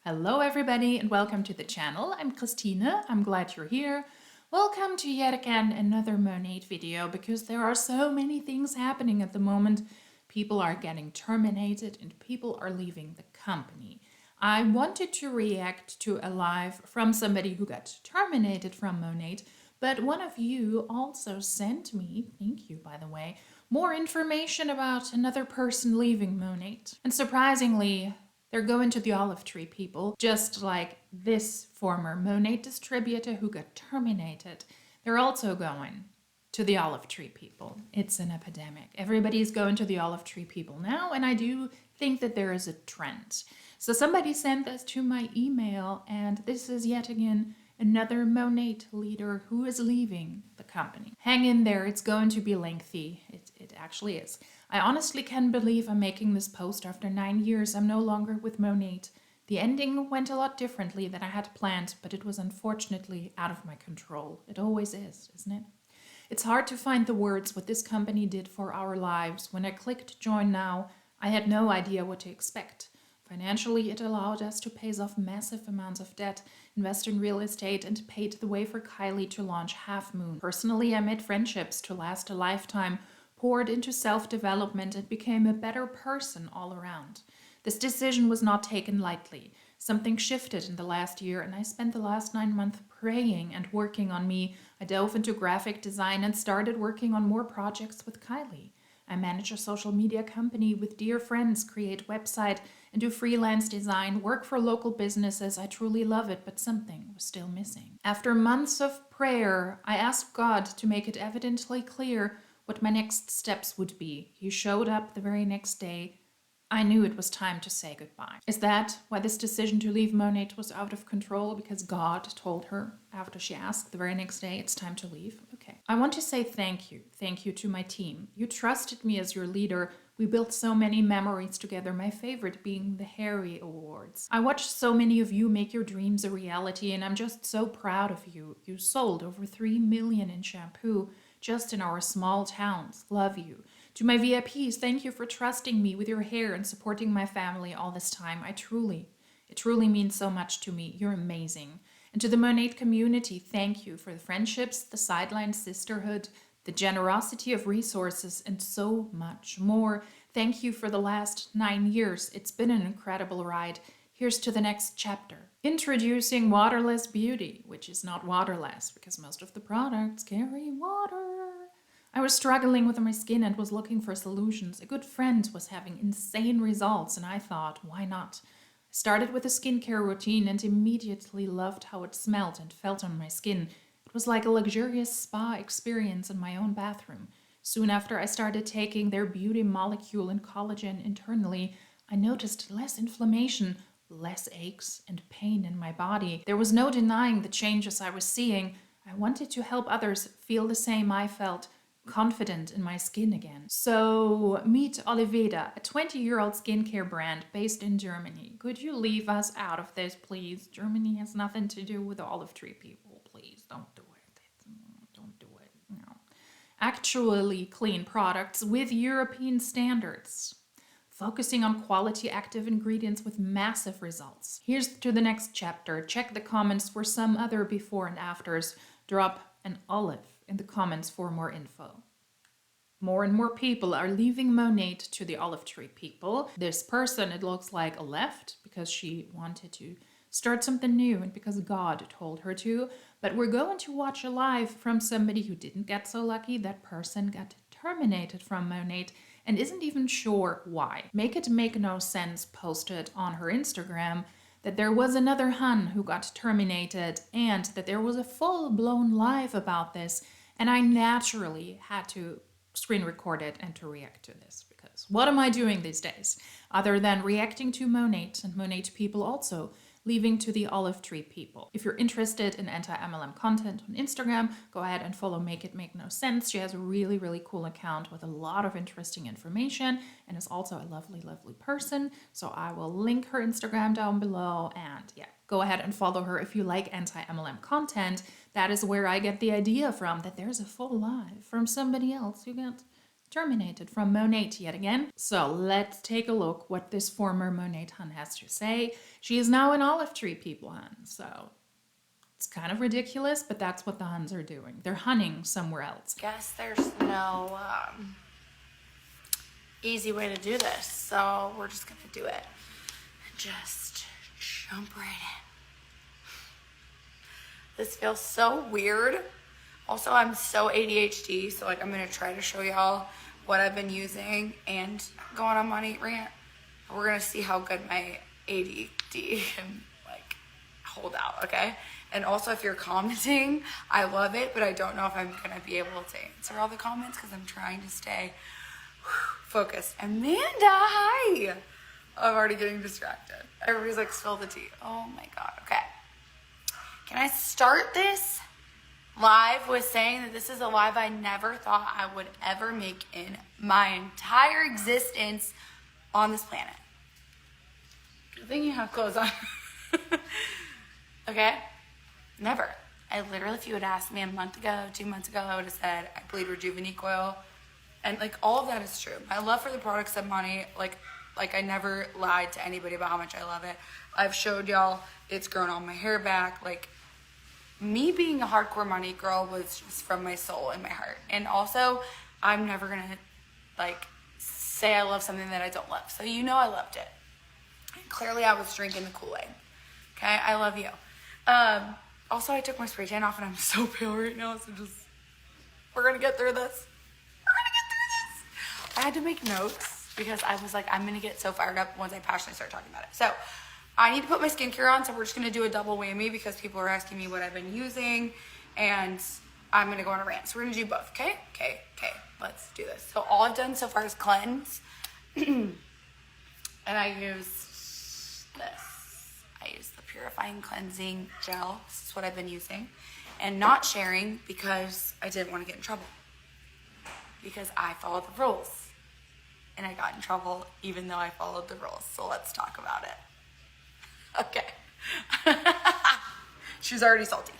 Hello everybody and welcome to the channel. I'm Christine. I'm glad you're here. Welcome to yet again another Monat video because there are so many things happening at the moment. People are getting terminated and people are leaving the company. I wanted to react to a live from somebody who got terminated from Monat, but one of you also sent me, thank you by the way, more information about another person leaving Monat. And surprisingly, they're going to the olive tree people, just like this former Monat distributor who got terminated. They're also going to the olive tree people. It's an epidemic. Everybody's going to the olive tree people now, and I do think that there is a trend. So somebody sent this to my email, and this is yet again another Monat leader who is leaving the company. Hang in there, it's going to be lengthy. It actually is. I honestly can't believe I'm making this post after 9 years. I'm no longer with Monat. The ending went a lot differently than I had planned, but it was unfortunately out of my control. It always is, isn't it? It's hard to find the words what this company did for our lives. When I clicked join now, I had no idea what to expect. Financially, it allowed us to pay off massive amounts of debt, invest in real estate, and paved the way for Kylie to launch Half Moon. Personally, I made friendships to last a lifetime, poured into self-development, and became a better person all around. This decision was not taken lightly. Something shifted in the last year, and I spent the last 9 months praying and working on me. I dove into graphic design and started working on more projects with Kylie. I manage a social media company with dear friends, create website and do freelance design, work for local businesses. I truly love it, but something was still missing. After months of prayer, I asked God to make it evidently clear what my next steps would be. He showed up the very next day. I knew it was time to say goodbye. Is that why this decision to leave Monat was out of control? Because God told her after she asked the very next day, it's time to leave? Okay. I want to say thank you. Thank you to my team. You trusted me as your leader. We built so many memories together, my favorite being the Harry Awards. I watched so many of you make your dreams a reality, and I'm just so proud of you. You sold over 3 million in shampoo just in our small towns. Love you. To my VIPs, thank you for trusting me with your hair and supporting my family all this time. It truly means so much to me. You're amazing. And to the Monat community, thank you for the friendships, the sideline sisterhood, the generosity of resources, and so much more. Thank you for the last 9 years. It's been an incredible ride. Here's to the next chapter. Introducing Waterless Beauty, which is not waterless because most of the products carry water. I was struggling with my skin and was looking for solutions. A good friend was having insane results, and I thought, why not? I started with a skincare routine and immediately loved how it smelled and felt on my skin. It was like a luxurious spa experience in my own bathroom. Soon after I started taking their beauty molecule and collagen internally, I noticed less inflammation, less aches and pain in my body. There was no denying the changes I was seeing. I wanted to help others feel the same I felt, confident in my skin again. So meet Oliveda, a 20-year-old skincare brand based in Germany. Could you leave us out of this, please? Germany has nothing to do with the olive tree people. Please don't do it. Don't do it. No. Actually clean products with European standards. Focusing on quality active ingredients with massive results. Here's to the next chapter. Check the comments for some other before and afters. Drop an olive in the comments for more info. More and more people are leaving Monat to the olive tree people. This person, it looks like, left because she wanted to start something new and because God told her to. But we're going to watch a live from somebody who didn't get so lucky. That person got terminated from Monat and isn't even sure why. Make It Make No Sense posted on her Instagram that there was another Hun who got terminated and that there was a full-blown live about this, and I naturally had to screen record it and to react to this, because what am I doing these days other than reacting to Monat and Monat people also leaving to the olive tree people? If you're interested in anti-MLM content on Instagram, go ahead and follow Make It Make No Sense. She has a really cool account with a lot of interesting information and is also a lovely person. So I will link her Instagram down below, and yeah, go ahead and follow her if you like anti-MLM content. That is where I get the idea from, that there's a full live from somebody else who got terminated from Monat yet again. So let's take a look what this former Monat hun has to say. She is now an olive tree people hun. So it's kind of ridiculous, but that's what the huns are doing. They're hunting somewhere else. Guess there's no easy way to do this. So we're just gonna do it. Just jump right in. This feels so weird. Also, I'm so ADHD, so like I'm gonna try to show y'all what I've been using and go on a money rant. We're gonna see how good my ADD can like hold out, okay? And also, if you're commenting, I love it, but I don't know if I'm gonna be able to answer all the comments because I'm trying to stay focused. Amanda, hi! I'm already getting distracted. Everybody's like, spill the tea. Oh my God, okay. Can I start this live with saying that this is a live I never thought I would ever make in my entire existence on this planet? Good thing you have clothes on. Okay? Never. I literally, if you had asked me a month ago, 2 months ago, I would have said I bleed Rejuvenique oil. And like all of that is true. My love for the products of Monat, like I never lied to anybody about how much I love it. I've showed y'all it's grown all my hair back. Like me being a hardcore Monat girl was just from my soul and my heart. And also, I'm never gonna like say I love something that I don't love. So you know I loved it. And clearly I was drinking the Kool-Aid. Okay, I love you. Also, I took my spray tan off and I'm so pale right now. So just, we're gonna get through this. We're gonna get through this. I had to make notes because I was like, I'm gonna get so fired up once I passionately start talking about it. So I need to put my skincare on, so we're just gonna do a double whammy because people are asking me what I've been using, and I'm gonna go on a rant. So we're gonna do both, okay? Okay, let's do this. So all I've done so far is cleanse, and I use this. I use the Purifying Cleansing Gel. This is what I've been using, and not sharing because I didn't want to get in trouble. Because I followed the rules, and I got in trouble even though I followed the rules. So let's talk about it. Okay. She's already salty.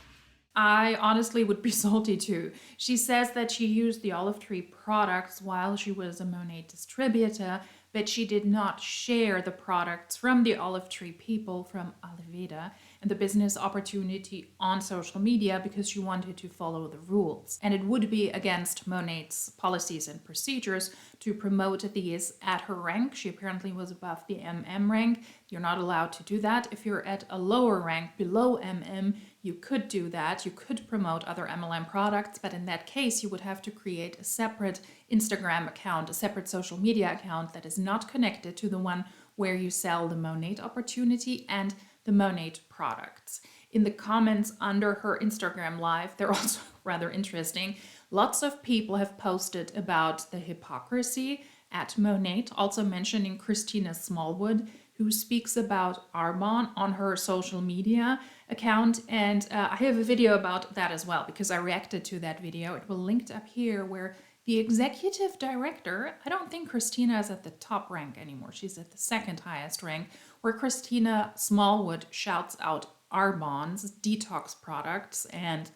I honestly would be salty too. She says that she used the olive tree products while she was a Monat distributor, but she did not share the products from the olive tree people from Ayurveda and the business opportunity on social media because she wanted to follow the rules. And it would be against Monat's policies and procedures to promote these at her rank. She apparently was above the MM rank. You're not allowed to do that. If you're at a lower rank below MM, you could do that. You could promote other MLM products, but in that case, you would have to create a separate Instagram account, a separate social media account that is not connected to the one where you sell the Monat opportunity and the Monat products. In the comments under her Instagram live, they're also rather interesting. Lots of people have posted about the hypocrisy at Monat, also mentioning Christina Smallwood, who speaks about Arbonne on her social media account. And I have a video about that as well, because I reacted to that video. It will linked up here, where the executive director, I don't think Christina is at the top rank anymore. She's at the second highest rank, where Christina Smallwood shouts out Arbonne's detox products and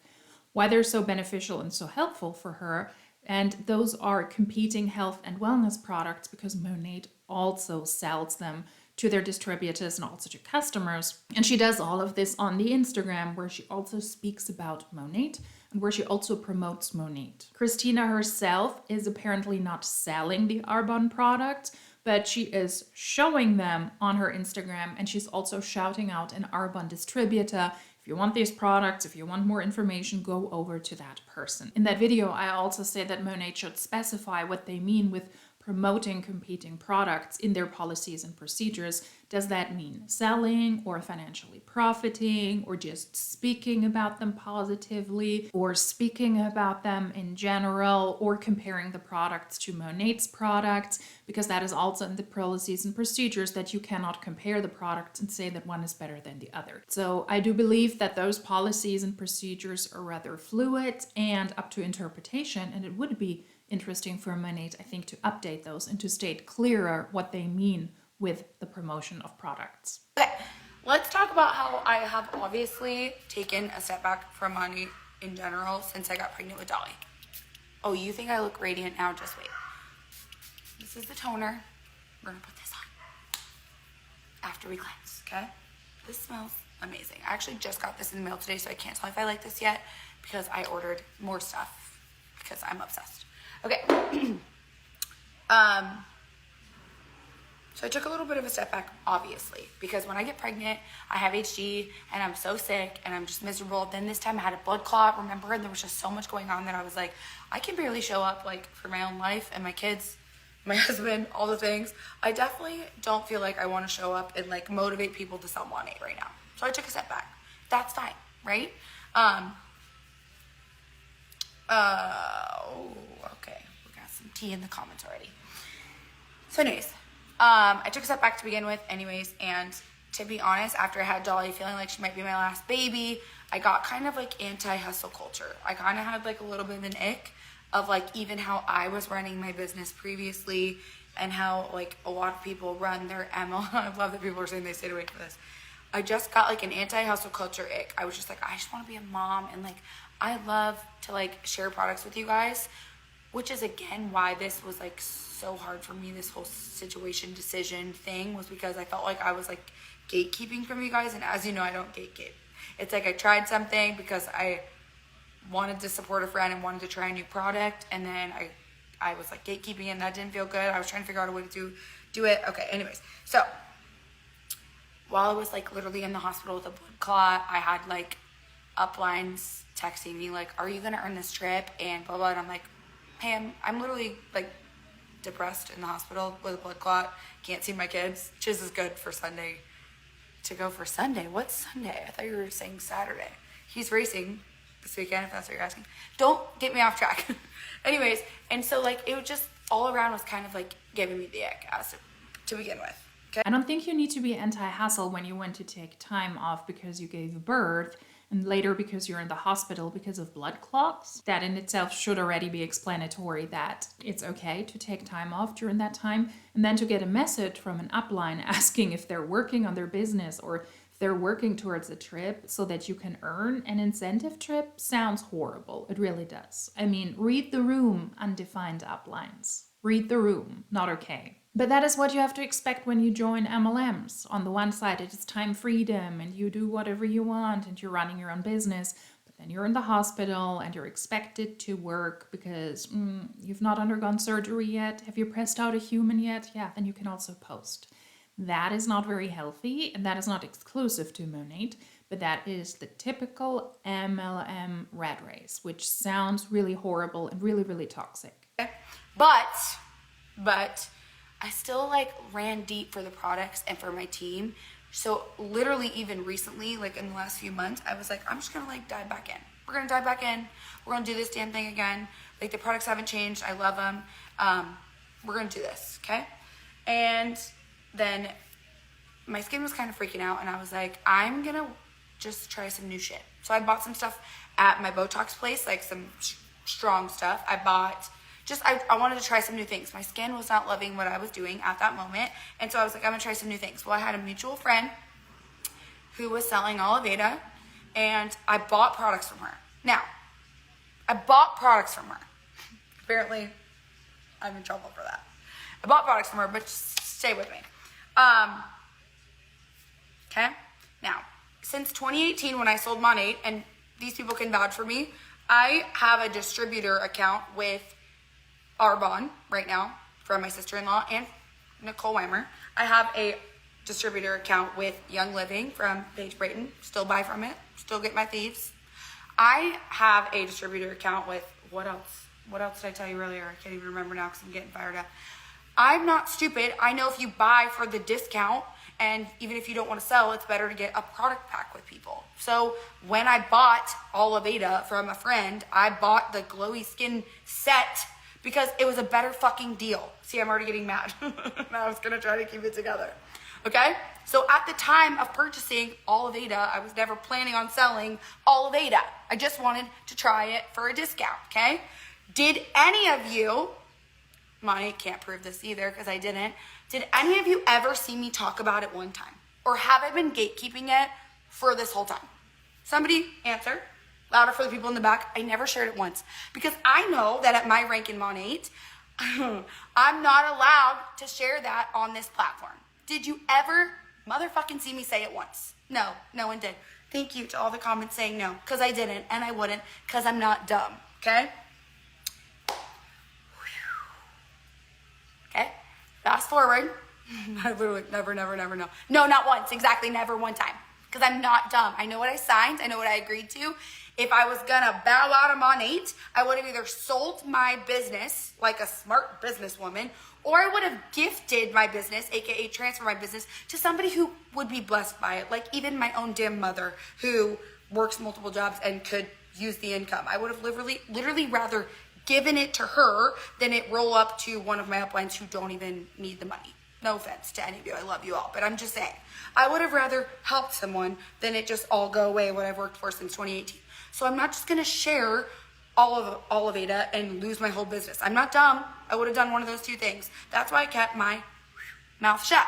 why they're so beneficial and so helpful for her. And those are competing health and wellness products because Monat also sells them to their distributors and also to customers. And she does all of this on the Instagram, where she also speaks about Monat and where she also promotes Monat. Christina herself is apparently not selling the Arbonne product, but she is showing them on her Instagram, and she's also shouting out an Arbonne distributor. If you want these products, if you want more information, go over to that person. In that video, I also say that Monat should specify what they mean with promoting competing products in their policies and procedures. Does that mean selling or financially profiting or just speaking about them positively or speaking about them in general or comparing the products to Monat's products? Because that is also in the policies and procedures that you cannot compare the products and say that one is better than the other. So I do believe that those policies and procedures are rather fluid and up to interpretation, and it would be interesting for Monat, I think, to update those and to state clearer what they mean with the promotion of products. Okay, let's talk about how I have obviously taken a step back from money in general since I got pregnant with Dolly. Oh, you think I look radiant now? Just wait. This is the toner. We're gonna put this on after we cleanse, okay? This smells amazing. I actually just got this in the mail today, so I can't tell if I like this yet because I ordered more stuff because I'm obsessed. Okay. So I took a little bit of a step back, obviously, because when I get pregnant, I have HD and I'm so sick and I'm just miserable. Then this time I had a blood clot, remember? And there was just so much going on that I was like, I can barely show up like for my own life and my kids, my husband, all the things. I definitely don't feel like I want to show up and like motivate people to sell Monat right now. So I took a step back. That's fine, right? Okay. We got some tea in the comments already. So anyways, I took a step back to begin with anyways, and to be honest, after I had Dolly feeling like she might be my last baby, I got kind of like anti-hustle culture. I kind of had like a little bit of an ick of like even how I was running my business previously and how like a lot of people run their MLM. I love that people are saying they stayed away from this. I just got like an anti-hustle culture ick. I was just like, I just want to be a mom and like I love to like share products with you guys, which is again why this was like so hard for me. This whole situation decision thing was because I felt like I was like gatekeeping from you guys, and as you know, I don't gatekeep. It's like I tried something because I wanted to support a friend and wanted to try a new product, and then I was like gatekeeping and that didn't feel good. I was trying to figure out a way to do it. Okay, anyways, so while I was like literally in the hospital with a blood clot, I had like uplines texting me like, are you gonna earn this trip and blah blah, and I'm like, hey, I'm literally like depressed in the hospital with a blood clot, can't see my kids. Chiz is good for Sunday to go for Sunday. What's Sunday? I thought you were saying Saturday. He's racing this weekend, if that's what you're asking. Don't get me off track. Anyways, and so like it was just all around was kind of like giving me the ick as to begin with. Okay. I don't think you need to be anti-hustle when you want to take time off because you gave birth and later because you're in the hospital because of blood clots. That in itself should already be explanatory that it's okay to take time off during that time. And then to get a message from an upline asking if they're working on their business or if they're working towards a trip so that you can earn an incentive trip sounds horrible. It really does. I mean, read the room, undefined uplines. Read the room, not okay. But that is what you have to expect when you join MLMs. On the one side, it is time freedom and you do whatever you want and you're running your own business. But then you're in the hospital and you're expected to work because you've not undergone surgery yet. Have you pressed out a human yet? Yeah, then you can also post. That is not very healthy and that is not exclusive to Monat, but that is the typical MLM rat race, which sounds really horrible and really, really toxic. But I still like ran deep for the products and for my team. So literally even recently, like in the last few months, I was like, I'm just gonna like dive back in. We're gonna dive back in. We're gonna do this damn thing again. Like the products haven't changed. I love them. We're gonna do this, okay? And then my skin was kind of freaking out and I was like, I'm gonna just try some new shit. So I bought some stuff at my Botox place, like some strong stuff. I wanted to try some new things. My skin was not loving what I was doing at that moment. And so I was like, I'm gonna try some new things. Well, I had a mutual friend who was selling Oliveda and I bought products from her. Now, I bought products from her. Apparently, I'm in trouble for that. I bought products from her, but just stay with me. Okay? Now, since 2018 when I sold Monat, and these people can vouch for me, I have a distributor account with Arbonne right now from my sister-in-law and Nicole Weimer. I have a distributor account with Young Living from Paige Brayton. Still buy from it. Still get my thieves. I have a distributor account with, what else? What else did I tell you earlier? I can't even remember now because I'm getting fired up. I'm not stupid. I know if you buy for the discount, and even if you don't want to sell, it's better to get a product pack with people. So when I bought Oliveda from a friend, I bought the glowy skin set because it was a better fucking deal. See, I'm already getting mad. I was gonna try to keep it together. Okay? So at the time of purchasing Oliveda, I was never planning on selling Oliveda. I just wanted to try it for a discount, okay? Did any of you, Monat can't prove this either because I didn't, did any of you ever see me talk about it one time? Or have I been gatekeeping it for this whole time? Somebody answer. Louder for the people in the back. I never shared it once because I know that at my rank in Monat, I'm not allowed to share that on this platform. Did you ever motherfucking see me say it once? No, no one did. Thank you to all the comments saying no, because I didn't, and I wouldn't, because I'm not dumb, okay? Okay, fast forward. I literally never know. No, not once, exactly, never one time. Because I'm not dumb. I know what I signed, I know what I agreed to. If I was gonna bow out of Monat, I would have either sold my business like a smart businesswoman, or I would have gifted my business, aka transfer my business, to somebody who would be blessed by it. Like even my own damn mother who works multiple jobs and could use the income. I would have literally rather given it to her than it roll up to one of my uplines who don't even need the money. No offense to any of you, I love you all, but I'm just saying, I would have rather helped someone than it just all go away what I've worked for since 2018. So I'm not just gonna share all of Ada and lose my whole business. I'm not dumb. I would have done one of those two things. That's why I kept my mouth shut.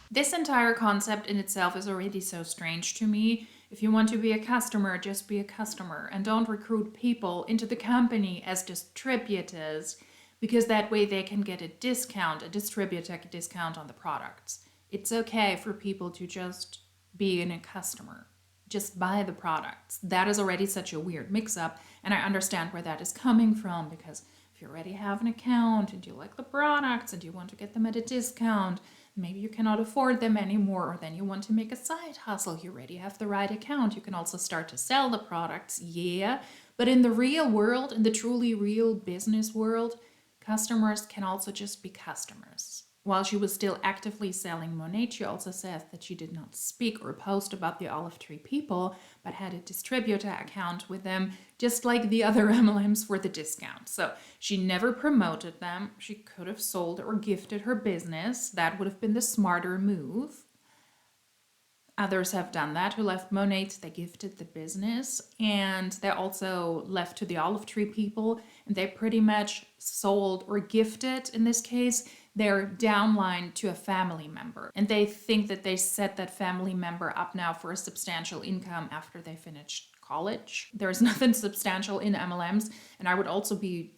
This entire concept in itself is already so strange to me. If you want to be a customer, just be a customer and don't recruit people into the company as distributors, because that way they can get a discount, a distributor discount on the products. It's okay for people to just be a customer, just buy the products. That is already such a weird mix-up, and I understand where that is coming from, because if you already have an account and you like the products and you want to get them at a discount, maybe you cannot afford them anymore, or then you want to make a side hustle. You already have the right account. You can also start to sell the products, yeah. But in the real world, in the truly real business world, customers can also just be customers. While she was still actively selling Monat, she also said that she did not speak or post about the olive tree people, but had a distributor account with them, just like the other MLMs for the discount. So she never promoted them. She could have sold or gifted her business. That would have been the smarter move. Others have done that who left Monat. They gifted the business, and they also left to the olive tree people, and they pretty much sold or gifted, in this case, their downline to a family member. And they think that they set that family member up now for a substantial income after they finished college. There's nothing substantial in MLMs, and I would also be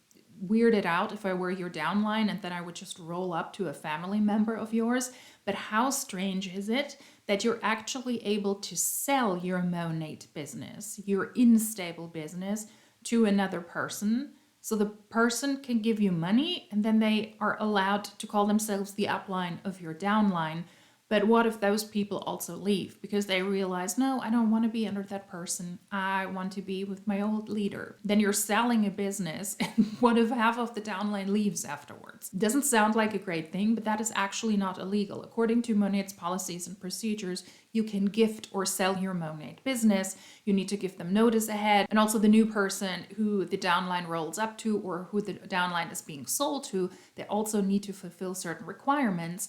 weirded out if I were your downline and then I would just roll up to a family member of yours. But how strange is it that you're actually able to sell your Monat business, your unstable business, to another person? So the person can give you money and then they are allowed to call themselves the upline of your downline. But what if those people also leave because they realize, no, I don't want to be under that person. I want to be with my old leader. Then you're selling a business, and what if half of the downline leaves afterwards? Doesn't sound like a great thing, but that is actually not illegal. According to Monat's policies and procedures, you can gift or sell your Monat business. You need to give them notice ahead. And also the new person who the downline rolls up to or who the downline is being sold to, they also need to fulfill certain requirements.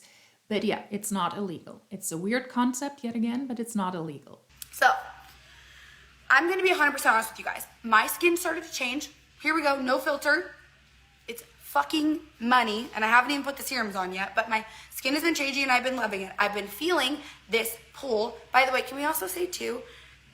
But yeah, it's not illegal. It's a weird concept yet again, but it's not illegal. So, I'm going to be 100% honest with you guys. My skin started to change. Here we go, no filter. It's fucking money, and I haven't even put the serums on yet, but my skin has been changing and I've been loving it. I've been feeling this pull. By the way, can we also say too,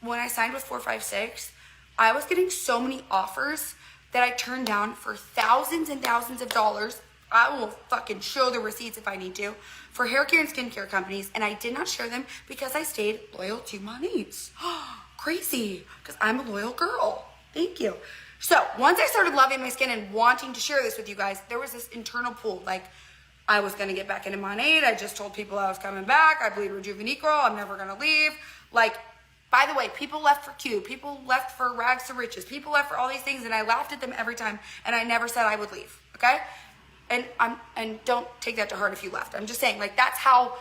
when I signed with 456, I was getting so many offers that I turned down for thousands and thousands of dollars. I will fucking show the receipts if I need to, for hair care and skincare companies, and I did not share them because I stayed loyal to Monat. Crazy, because I'm a loyal girl. Thank you. So once I started loving my skin and wanting to share this with you guys, there was this internal pull. Like, I was going to get back into Monat. I just told people I was coming back. I bleed Rejuvenequil. I'm never going to leave. Like, by the way, people left for Q. People left for Rags to Riches. People left for all these things, and I laughed at them every time, and I never said I would leave, okay? And don't take that to heart if you left. I'm just saying, like, that's how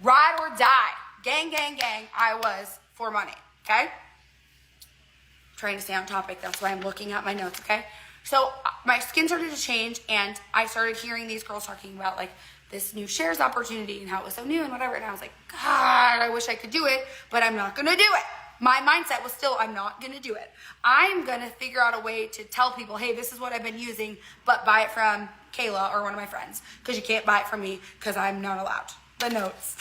ride or die, gang, I was for Monat, okay? Trying to stay on topic. That's why I'm looking at my notes, okay? So my skin started to change, and I started hearing these girls talking about, like, this new shares opportunity and how it was so new and whatever. And I was like, God, I wish I could do it, but I'm not going to do it. My mindset was still, I'm not going to do it. I'm going to figure out a way to tell people, hey, this is what I've been using, but buy it from Kayla or one of my friends, because you can't buy it from me because I'm not allowed. The notes.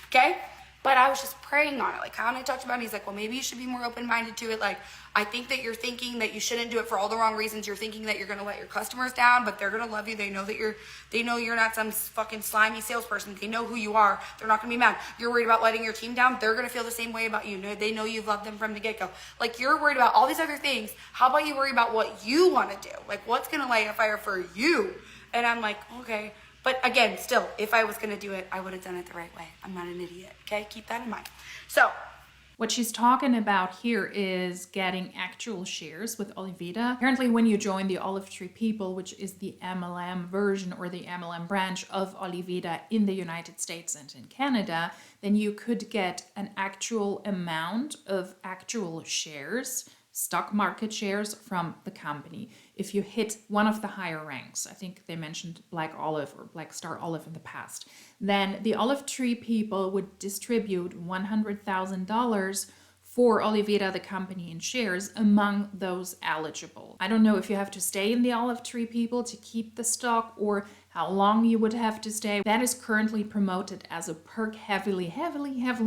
Okay? But I was just praying on it. Like Kyle and I talked about it. He's like, well, maybe you should be more open-minded to it. Like, I think that you're thinking that you shouldn't do it for all the wrong reasons. You're thinking that you're going to let your customers down, but they're going to love you. They know you're not some fucking slimy salesperson. They know who you are. They're not going to be mad. You're worried about letting your team down. They're going to feel the same way about you. They know you've loved them from the get-go. Like, you're worried about all these other things. How about you worry about what you want to do? Like, what's going to light a fire for you? And I'm like, okay. But again, still, if I was going to do it, I would have done it the right way. I'm not an idiot, okay? Keep that in mind. So, what she's talking about here is getting actual shares with Oliveda. Apparently, when you join the Olive Tree People, which is the MLM version or the MLM branch of Oliveda in the United States and in Canada, then you could get an actual amount of actual shares, stock market shares from the company. If you hit one of the higher ranks, I think they mentioned Black Olive or Black Star Olive in the past, then the Olive Tree People would distribute $100,000 for Oliveda, the company, in shares among those eligible. I don't know if you have to stay in the Olive Tree People to keep the stock or how long you would have to stay. That is currently promoted as a perk heavily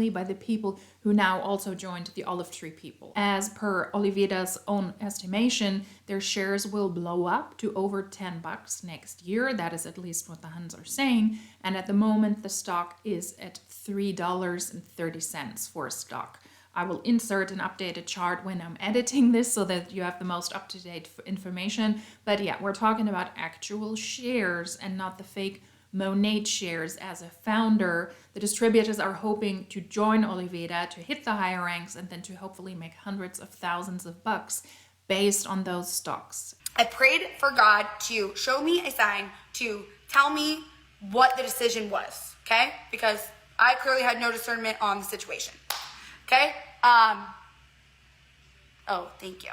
by the people who now also joined the Olive Tree People. As per Oliveda's own estimation, their shares will blow up to over $10 next year. That is at least what the Huns are saying. And at the moment, the stock is at $3.30 for a stock. I will insert an updated chart when I'm editing this so that you have the most up-to-date information. But yeah, we're talking about actual shares and not the fake Monat shares. As a founder, the distributors are hoping to join Oliveda, to hit the higher ranks, and then to hopefully make hundreds of thousands of bucks based on those stocks. I prayed for God to show me a sign, to tell me what the decision was, okay? Because I clearly had no discernment on the situation. Okay. Oh, thank you.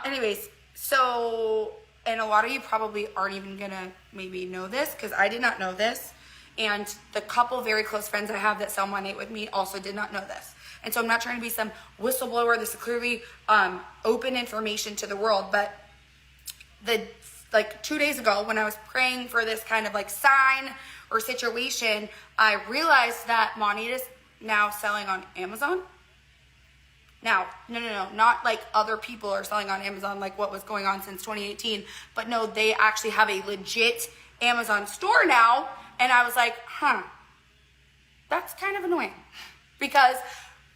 Anyways, so, and a lot of you probably aren't even gonna maybe know this because I did not know this. And the couple very close friends I have that sell Monat with me also did not know this. And so I'm not trying to be some whistleblower. This is clearly open information to the world. But like 2 days ago when I was praying for this kind of like sign or situation, I realized that Monat is now selling on Amazon. Now, no, not like other people are selling on Amazon like what was going on since 2018, but no, they actually have a legit Amazon store now. And I was like, that's kind of annoying. Because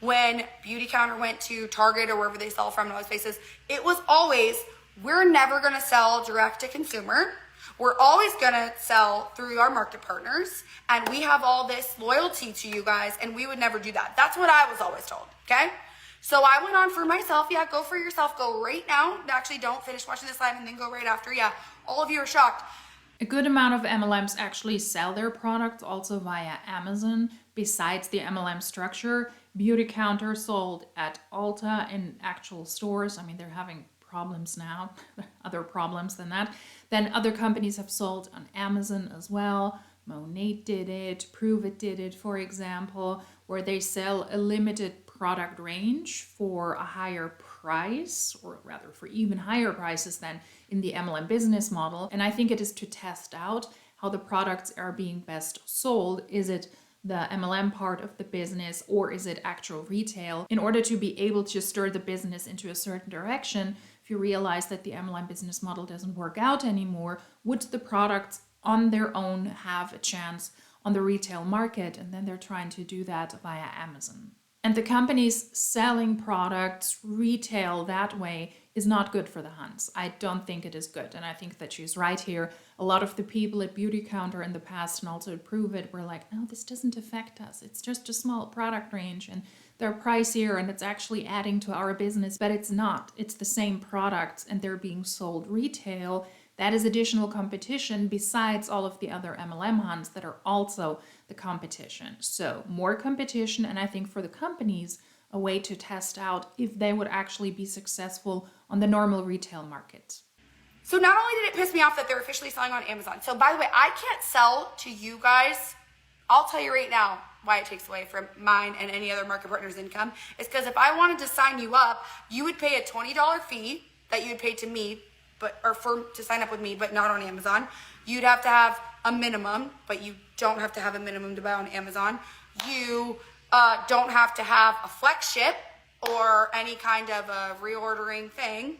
when Beauty Counter went to Target or wherever they sell from in all those places, it was always, we're never gonna sell direct to consumer. We're always gonna sell through our market partners, and we have all this loyalty to you guys, and we would never do that. That's what I was always told, okay? So I went on for myself. Yeah, go for yourself. Go right now. Actually, don't finish watching this live and then go right after. Yeah, all of you are shocked. A good amount of MLMs actually sell their products also via Amazon. Besides the MLM structure, Beauty Counter sold at Ulta in actual stores. I mean, they're having problems now, other problems than that. Then other companies have sold on Amazon as well. Monat did it, Prove It did it, for example, where they sell a limited product range for a higher price, or rather for even higher prices than in the MLM business model. And I think it is to test out how the products are being best sold. Is it the MLM part of the business or is it actual retail? In order to be able to stir the business into a certain direction, if you realize that the MLM business model doesn't work out anymore, would the products on their own have a chance on the retail market? And then they're trying to do that via Amazon. And the companies selling products retail that way is not good for the Huns. I don't think it is good. And I think that she's right here. A lot of the people at Beauty Counter in the past and also at Prove It were like, no, this doesn't affect us. It's just a small product range and they're pricier and it's actually adding to our business. But it's not. It's the same products and they're being sold retail. That is additional competition besides all of the other MLM Huns that are also the competition. So more competition, and I think for the companies, a way to test out if they would actually be successful on the normal retail market. So not only did it piss me off that they're officially selling on Amazon. So by the way, I can't sell to you guys. I'll tell you right now why it takes away from mine and any other market partner's income. It's because if I wanted to sign you up, you would pay a $20 fee that you would pay to me, to sign up with me, but not on Amazon. You'd have to have a minimum, but you don't have to have a minimum to buy on Amazon. You don't have to have a flex ship or any kind of a reordering thing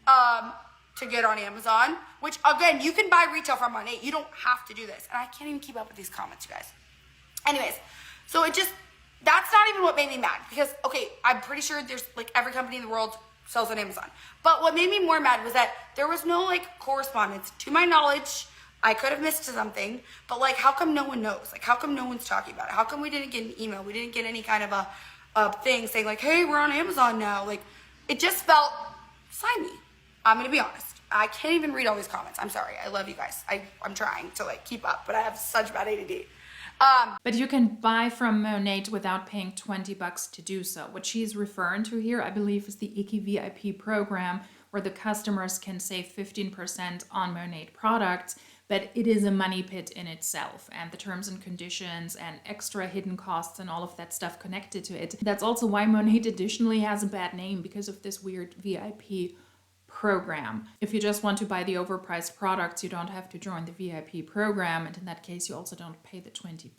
to get on Amazon, which again, you can buy retail from Monat I. You don't have to do this. And I can't even keep up with these comments, you guys. Anyways, so that's not even what made me mad, because, okay, I'm pretty sure there's like every company in the world sells on Amazon. But what made me more mad was that there was no like correspondence. To my knowledge, I could have missed something, but like, how come no one knows? Like, how come no one's talking about it? How come we didn't get an email? We didn't get any kind of a thing saying like, hey, we're on Amazon now. Like, it just felt, sign me. I'm gonna be honest. I can't even read all these comments. I'm sorry. I love you guys. I'm trying to like keep up, but I have such bad ADD. But you can buy from Monat without paying $20 to do so. What she's referring to here, I believe, is the Icky VIP program, where the customers can save 15% on Monat products, but it is a money pit in itself, and the terms and conditions and extra hidden costs and all of that stuff connected to it. That's also why Monat additionally has a bad name, because of this weird VIP program. If you just want to buy the overpriced products, you don't have to join the VIP program, and in that case you also don't pay the $20.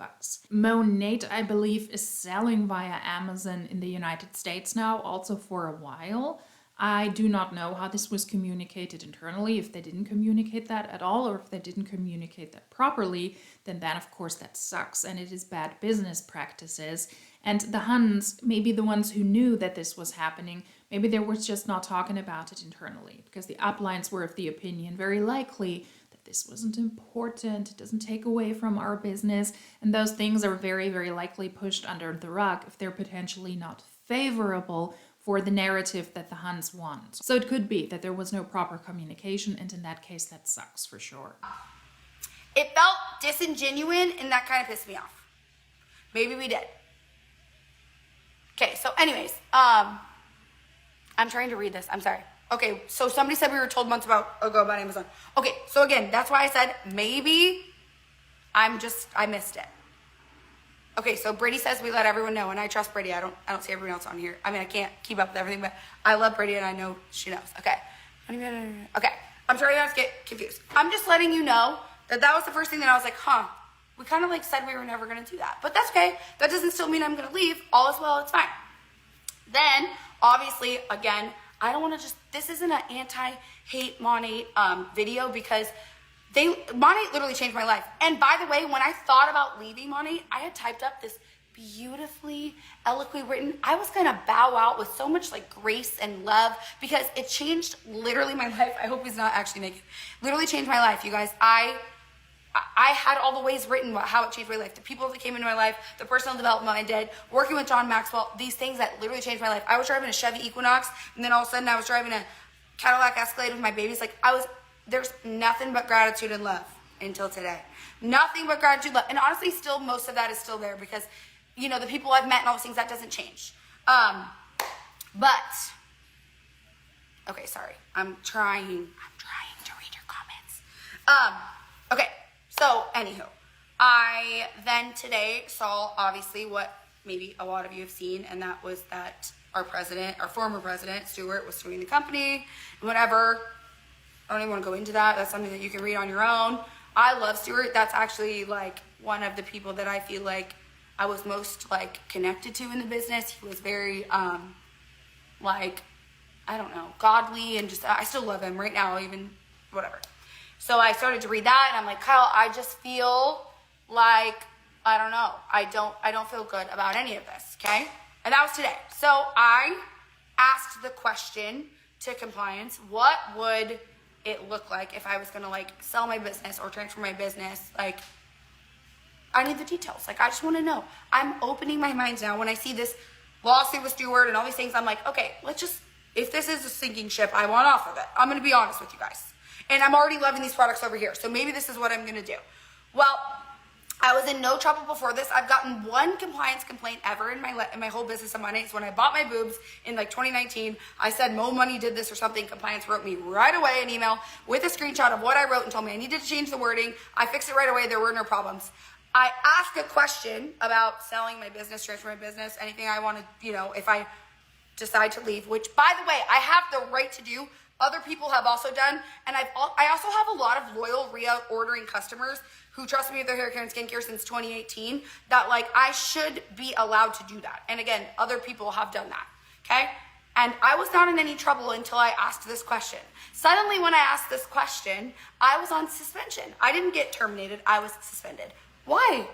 Monat, I believe, is selling via Amazon in the United States now, also for a while. I do not know how this was communicated internally, if they didn't communicate that at all, or if they didn't communicate that properly, then of course that sucks, and it is bad business practices. And the Huns, maybe the ones who knew that this was happening, maybe they were just not talking about it internally, because the uplines were of the opinion, very likely, that this wasn't important, it doesn't take away from our business, and those things are very, very likely pushed under the rug if they're potentially not favorable for the narrative that the Huns want. So it could be that there was no proper communication, and in that case, that sucks for sure. It felt disingenuous, and that kind of pissed me off. Maybe we did. Okay, so anyways, I'm trying to read this. I'm sorry. Okay, so somebody said we were told months ago about Amazon. Okay, so again, that's why I said maybe I missed it. Okay, so Brady says we let everyone know, and I trust Brady. I don't see everyone else on here. I mean, I can't keep up with everything, but I love Brady, and I know she knows. Okay. Okay, I'm sorry you guys get confused. I'm just letting you know that was the first thing that I was like, we kind of like said we were never going to do that. But that's okay. That doesn't still mean I'm going to leave. All is well, it's fine. Then, obviously, again, I don't want to this isn't an anti-hate Monat video, because Monat literally changed my life. And by the way, when I thought about leaving Monat, I had typed up this beautifully, eloquently written, I was going to bow out with so much like grace and love, because it changed literally my life. I hope he's not actually naked. Literally changed my life, you guys. I had all the ways written about how it changed my life. The people that came into my life, the personal development I did, working with John Maxwell, these things that literally changed my life. I was driving a Chevy Equinox, and then all of a sudden I was driving a Cadillac Escalade with my babies. Like, there's nothing but gratitude and love until today. Nothing but gratitude, love. And honestly, still, most of that is still there, because, you know, the people I've met and all those things, that doesn't change. But, okay, sorry. I'm trying to read your comments. Okay. So, anywho, I then today saw, obviously, what maybe a lot of you have seen, and that was that our former president, Stewart, was suing the company, and whatever. I don't even want to go into that. That's something that you can read on your own. I love Stewart. That's actually, like, one of the people that I feel like I was most, like, connected to in the business. He was very, like, I don't know, godly, and just, I still love him right now, even, whatever. So I started to read that, and I'm like, Kyle, I just feel like, I don't know. I don't feel good about any of this, okay? And that was today. So I asked the question to compliance, what would it look like if I was going to, like, sell my business or transfer my business? Like, I need the details. Like, I just want to know. I'm opening my mind now. When I see this lawsuit with Stewart and all these things, I'm like, okay, if this is a sinking ship, I want off of it. I'm going to be honest with you guys. And I'm already loving these products over here. So maybe this is what I'm going to do. Well, I was in no trouble before this. I've gotten one compliance complaint ever in my whole business of Monat. It's when I bought my boobs in like 2019. I said Mo Money did this or something. Compliance wrote me right away an email with a screenshot of what I wrote and told me I needed to change the wording. I fixed it right away. There were no problems. I asked a question about selling my business, transfer my business, anything I want to, if I decide to leave, which, by the way, I have the right to do other people have also done. And I also have a lot of loyal reordering customers who trust me with their hair care and skincare since 2018, that like I should be allowed to do that. And again, other people have done that, okay? And I was not in any trouble until I asked this question. Suddenly when I asked this question, I was on suspension. I didn't get terminated, I was suspended. Why?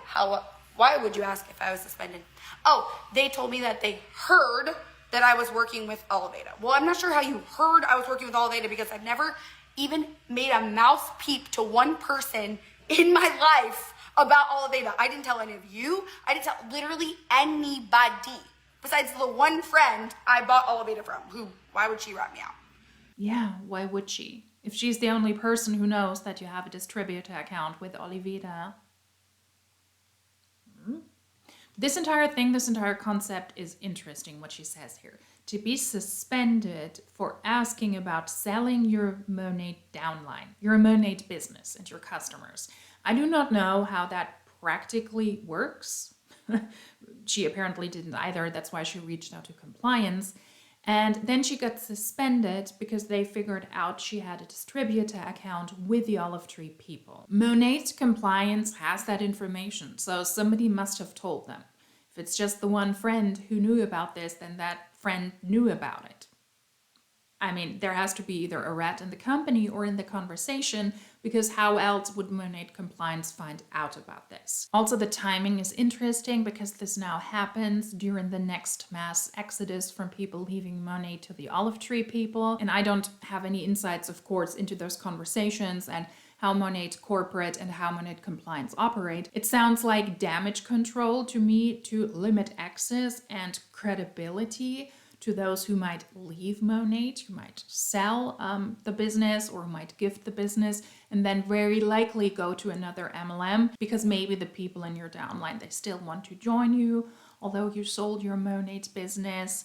Why would you ask if I was suspended? Oh, they told me that they heard that I was working with Oliveda. Well, I'm not sure how you heard I was working with Oliveda because I've never even made a mouse peep to one person in my life about Oliveda. I didn't tell any of you. I didn't tell literally anybody besides the one friend I bought Oliveda from. Why would she rat me out? Yeah, why would she? If she's the only person who knows that you have a distributor account with Oliveda. This entire thing, this entire concept is interesting, what she says here. To be suspended for asking about selling your Monat downline, your Monat business and your customers. I do not know how that practically works. She apparently didn't either. That's why she reached out to compliance. And then she got suspended because they figured out she had a distributor account with the Olive Tree people. Monat compliance has that information, so somebody must have told them. If it's just the one friend who knew about this, then that friend knew about it. I mean, there has to be either a rat in the company or in the conversation, because how else would Monat compliance find out about this? Also, the timing is interesting because this now happens during the next mass exodus from people leaving Monat to the Olive Tree people. And I don't have any insights, of course, into those conversations and how Monat corporate and how Monat compliance operate. It sounds like damage control to me to limit access and credibility to those who might leave Monat, who might sell the business or who might gift the business and then very likely go to another MLM because maybe the people in your downline, they still want to join you, although you sold your Monat business.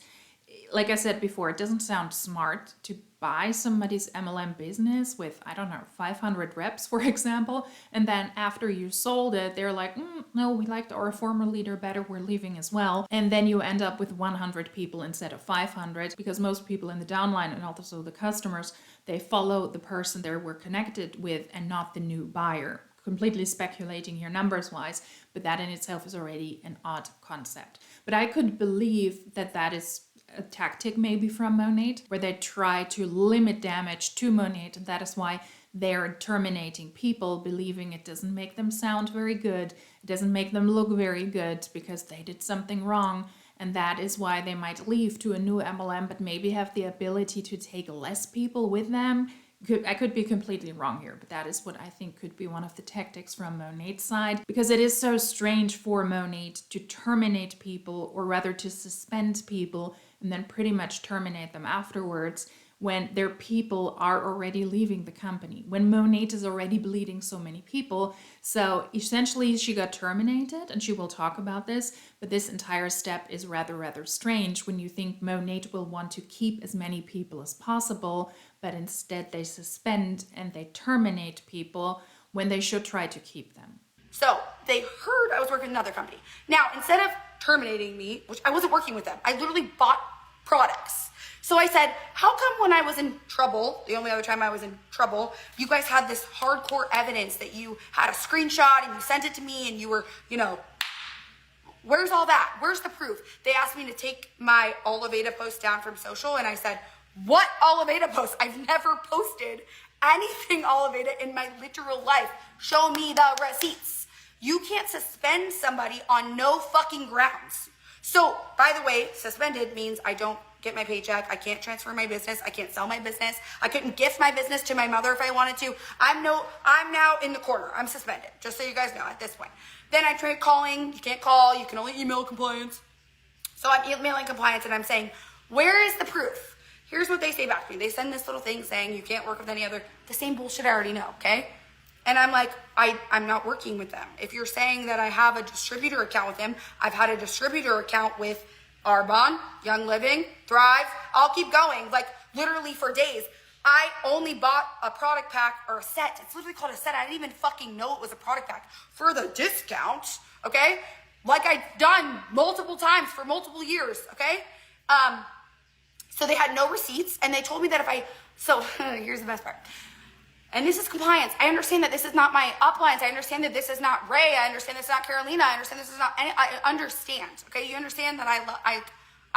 Like I said before, it doesn't sound smart to buy somebody's MLM business with, I don't know, 500 reps, for example, and then after you sold it, they're like, no, we liked our former leader better, we're leaving as well. And then you end up with 100 people instead of 500 because most people in the downline and also the customers, they follow the person they were connected with and not the new buyer. Completely speculating here numbers wise, but that in itself is already an odd concept. But I could believe that that is a tactic maybe from Monat, where they try to limit damage to Monat, and that is why they're terminating people, believing it doesn't make them sound very good, it doesn't make them look very good because they did something wrong, and that is why they might leave to a new MLM, but maybe have the ability to take less people with them. I could be completely wrong here, but that is what I think could be one of the tactics from Monat's side, because it is so strange for Monat to terminate people, or rather to suspend people and then pretty much terminate them afterwards when their people are already leaving the company, when Monat is already bleeding so many people. So essentially she got terminated, and she will talk about this, but this entire step is rather strange when you think Monat will want to keep as many people as possible, but instead they suspend and they terminate people when they should try to keep them. So they heard I was working with another company. Now, instead of terminating me, which I wasn't working with them, I literally bought products. So I said, how come when I was in trouble, the only other time I was in trouble, you guys had this hardcore evidence that you had a screenshot and you sent it to me and you were, where's all that? Where's the proof? They asked me to take my Oliveda post down from social, and I said, what Oliveda post? I've never posted anything Oliveda in my literal life. Show me the receipts. You can't suspend somebody on no fucking grounds. So, by the way, suspended means I don't get my paycheck. I can't transfer my business. I can't sell my business. I couldn't gift my business to my mother if I wanted to. I'm now in the corner. I'm suspended, just so you guys know at this point. Then I tried calling. You can't call. You can only email compliance. So I'm emailing compliance and I'm saying, where is the proof? Here's what they say back to me. They send this little thing saying you can't work with any other, the same bullshit I already know, okay? And I'm like, I'm not working with them. If you're saying that I have a distributor account with them, I've had a distributor account with Arbonne, Young Living, Thrive. I'll keep going, like literally for days. I only bought a product pack or a set. It's literally called a set. I didn't even fucking know it was a product pack for the discount, okay? Like I've done multiple times for multiple years, okay? So they had no receipts, and they told me that if I So here's the best part. And this is compliance. I understand that this is not my uplines. I understand that this is not Ray. I understand this is not Carolina. I understand this is not any, I understand. Okay, you understand that I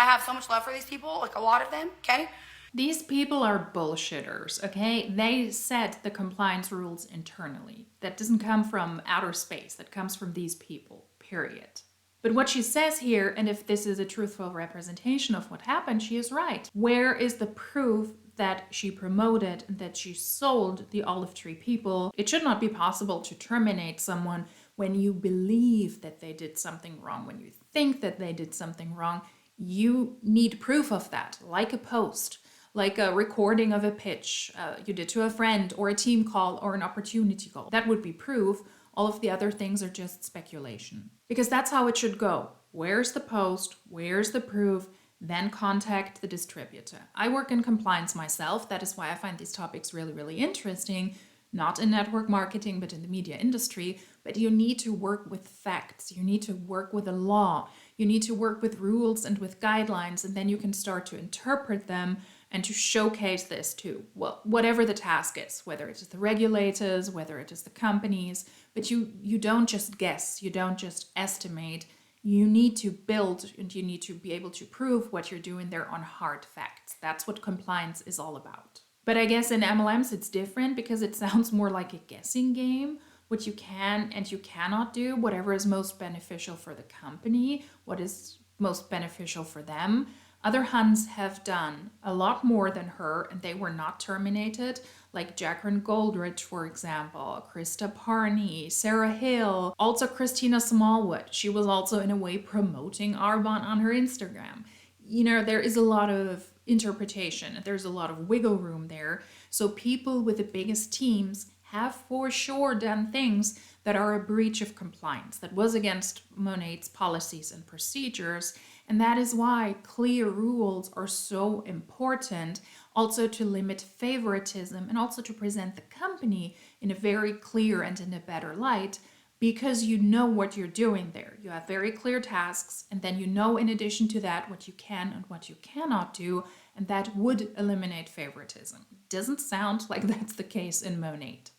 have so much love for these people, like a lot of them, okay? These people are bullshitters, okay? They set the compliance rules internally. That doesn't come from outer space. That comes from these people, period. But what she says here, and if this is a truthful representation of what happened, she is right. Where is the proof that she promoted and that she sold the olive tree people? It should not be possible to terminate someone when you believe that they did something wrong, when you think that they did something wrong. You need proof of that, like a post, like a recording of a pitch you did to a friend, or a team call, or an opportunity call. That would be proof. All of the other things are just speculation. Because that's how it should go. Where's the post? Where's the proof? Then contact the distributor. I work in compliance myself. That is why I find these topics really, really interesting. Not in network marketing, but in the media industry. But you need to work with facts. You need to work with the law. You need to work with rules and with guidelines, and then you can start to interpret them and to showcase this to, well, whatever the task is, whether it is the regulators, whether it is the companies. But you don't just guess, you don't just estimate. You need to build, and you need to be able to prove what you're doing there on hard facts. That's what compliance is all about. But I guess in MLMs it's different, because it sounds more like a guessing game. What you can and you cannot do, whatever is most beneficial for the company, what is most beneficial for them. Other Huns have done a lot more than her, and they were not terminated, like Jacqueline Goldrich, for example, Krista Parney, Sarah Hill, also Christina Smallwood. She was also in a way promoting Arbonne on her Instagram. You know, there is a lot of interpretation, there's a lot of wiggle room there. So people with the biggest teams have for sure done things that are a breach of compliance, that was against Monat's policies and procedures. And that is why clear rules are so important, also to limit favoritism and also to present the company in a very clear and in a better light, because you know what you're doing there. You have very clear tasks, and then you know in addition to that what you can and what you cannot do, and that would eliminate favoritism. Doesn't sound like that's the case in Monat.